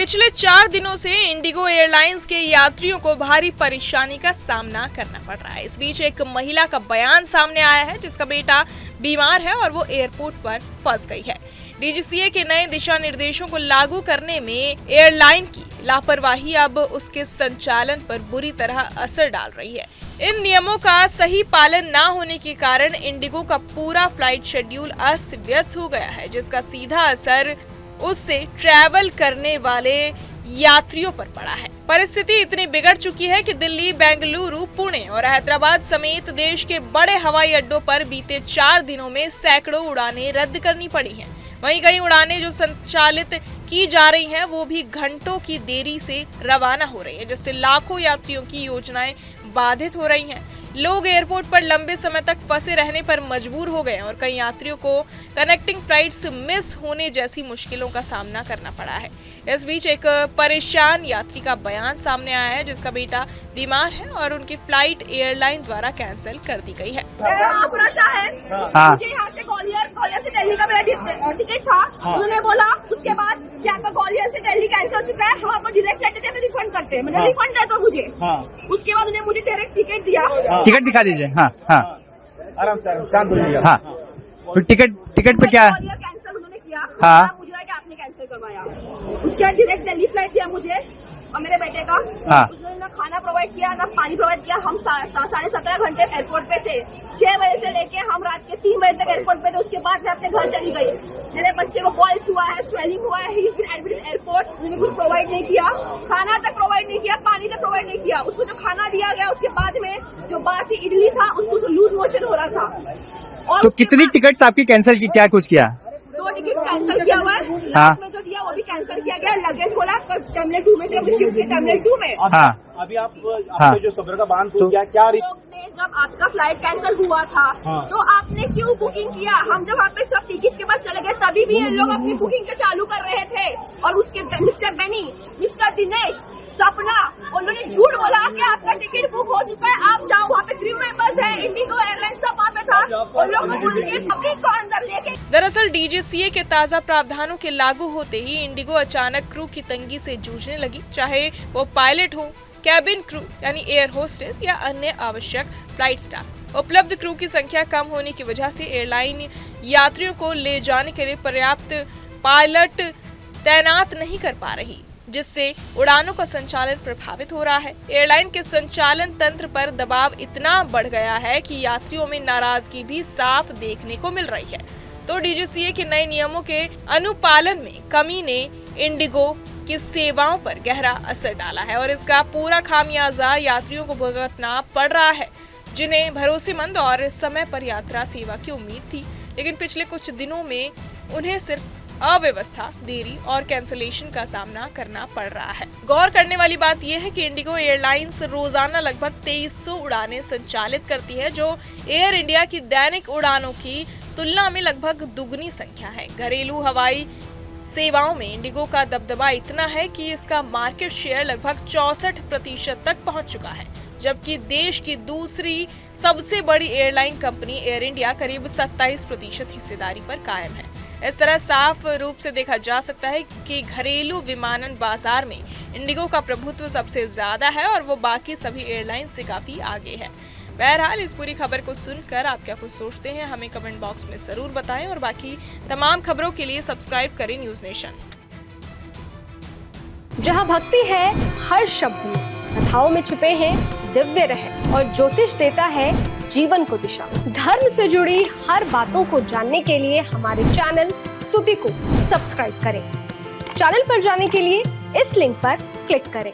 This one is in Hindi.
पिछले 4 दिनों से इंडिगो एयरलाइंस के यात्रियों को भारी परेशानी का सामना करना पड़ रहा है। इस बीच एक महिला का बयान सामने आया है जिसका बेटा बीमार है और वो एयरपोर्ट पर फंस गई है। डीजीसीए के नए दिशा निर्देशों को लागू करने में एयरलाइन की लापरवाही अब उसके संचालन पर बुरी तरह असर डाल रही है। इन नियमों का सही पालन न होने के कारण इंडिगो का पूरा फ्लाइट शेड्यूल अस्त व्यस्त हो गया है, जिसका सीधा असर उससे ट्रैवल करने वाले यात्रियों पर पड़ा है। परिस्थिति इतनी बिगड़ चुकी है कि दिल्ली, बेंगलुरु, पुणे और हैदराबाद समेत देश के बड़े हवाई अड्डों पर बीते 4 दिनों में सैकड़ों उड़ानें रद्द करनी पड़ी हैं। वहीं कई उड़ानें जो संचालित की जा रही हैं वो भी घंटों की देरी से रवाना हो रही है, जिससे लाखों यात्रियों की योजनाएं बाधित हो रही हैं। लोग एयरपोर्ट पर लंबे समय तक फंसे रहने पर मजबूर हो गए और कई यात्रियों को कनेक्टिंग फ्लाइट्स मिस होने जैसी मुश्किलों का सामना करना पड़ा है। इस बीच एक परेशान यात्री का बयान सामने आया है जिसका बेटा बीमार है और उनकी फ्लाइट एयरलाइन द्वारा कैंसिल कर दी गई है। मुझे यहाँ से ग्वालियर से दिल्ली का मेरा टिकट था। उन्होंने बोला उसके बाद कि आपका ग्वालियर से दिल्ली कैंसिल हो चुका है, हम आपको डायरेक्ट फ्लाइट देते हैं तो रिफंड करते हैं। मैंने रिफंड दे दो मुझे। उसके बाद उन्हें मुझे डायरेक्ट टिकट दिया। टिकट दिखा दीजिए। हाँ हाँ आराम से शांत हो जाइए। हाँ फिर टिकट पे क्या? कैंसिल उन्होंने किया। हाँ मुझे लगा कि आपने कैंसिल करवाया। उसके बाद डायरेक्ट दिल्ली फ्लाइट दिया मुझे और मेरे बेटे का। हाँ उसने ना खाना प्रोवाइड किया ना पानी प्रोवाइड किया। हम 17.5 घंटे एयरपोर्ट पे थे। 6 बजे से लेके हम रात के 3 बजे तक एयरपोर्ट पे थे। उसके बाद मैं अपने घर चली गई। मेरे बच्चे को बॉल्स हुआ है, स्वेलिंग हुआ है, he is been admitted airport. उन्होंने कुछ प्रोवाइड नहीं किया, खाना तक प्रोवाइड नहीं किया, पानी तक प्रोवाइड नहीं किया। उसको जो खाना दिया गया उसके बाद में जो बासी इडली था उसको लूज मोशन हो रहा था। और तो कितनी टिकट्स आपकी कैंसिल की, क्या कुछ किया? 2 टिकट कैंसिल किया हुआ है। लास्ट में जो दिया वो भी कैंसिल किया गया। लगेज बोला टर्मिनल 2 में से शिफ्ट किया टर्मिनल 2 में। हाँ अभी आपने जो सब्र का बांध तो क्या जब आपका फ्लाइट कैंसिल हुआ था तो आपने क्यों बुकिंग किया? हम जब वहाँ पे सब टिकट्स के बाद चले गए तभी भी ये लोग अपनी बुकिंग के चालू कर रहे थे। और उसके मिस्टर बेनी, मिस्टर दिनेश, सपना, उन्होंने झूठ बोला कि आपका टिकट बुक हो चुका है, आप जाओ। वहाँ पे क्रू मेंबर्स है, इंडिगो एयरलाइंस सब वहाँ पे था। उन लोगों को उनके पब्लिक को अंदर लेके। दरअसल डीजीसीए के ताजा प्रावधानों के लागू होते ही इंडिगो अचानक क्रू की तंगी से जूझने लगी, चाहे वो पायलट हो, कैबिन क्रू यानी एयर होस्टेस या अन्य आवश्यक फ्लाइट स्टाफ। उपलब्ध क्रू की संख्या कम होने की वजह से एयरलाइन यात्रियों को ले जाने के लिए पर्याप्त पायलट तैनात नहीं कर पा रही, जिससे उड़ानों का संचालन प्रभावित हो रहा है। एयरलाइन के संचालन तंत्र पर दबाव इतना बढ़ गया है कि यात्रियों में नाराजगी भी साफ देखने को मिल रही है। तो डीजीसीए के नए नियमों के अनुपालन में कमी ने इंडिगो की सेवाओं पर गहरा असर डाला है और इसका पूरा खामियाजा यात्रियों को भुगतना पड़ रहा है, जिन्हें भरोसेमंद और समय पर यात्रा सेवा की उम्मीद थी, लेकिन पिछले कुछ दिनों में उन्हें सिर्फ अव्यवस्था, देरी और कैंसिलेशन का सामना करना पड़ रहा है। गौर करने वाली बात यह है कि इंडिगो एयरलाइंस रोजाना लगभग 2300 उड़ानें संचालित करती है, जो एयर इंडिया की दैनिक उड़ानों की तुलना में लगभग दुगनी संख्या है। घरेलू हवाई सेवाओं में इंडिगो का दबदबा इतना है कि इसका मार्केट शेयर लगभग 64% तक पहुंच चुका है, जबकि देश की दूसरी सबसे बड़ी एयरलाइन कंपनी एयर इंडिया करीब 27% हिस्सेदारी पर कायम है। इस तरह साफ रूप से देखा जा सकता है कि घरेलू विमानन बाजार में इंडिगो का प्रभुत्व सबसे ज्यादा है और वो बाकी सभी एयरलाइन से काफी आगे है। बहरहाल इस पूरी खबर को सुनकर आप क्या कुछ सोचते हैं हमें कमेंट बॉक्स में जरूर बताएं और बाकी तमाम खबरों के लिए सब्सक्राइब करें न्यूज नेशन। जहां भक्ति है हर शब्द में, कथाओं में छुपे हैं दिव्य रहस्य और ज्योतिष देता है जीवन को दिशा। धर्म से जुड़ी हर बातों को जानने के लिए हमारे चैनल स्तुति को सब्सक्राइब करें। चैनल पर जाने के लिए इस लिंक पर क्लिक करें।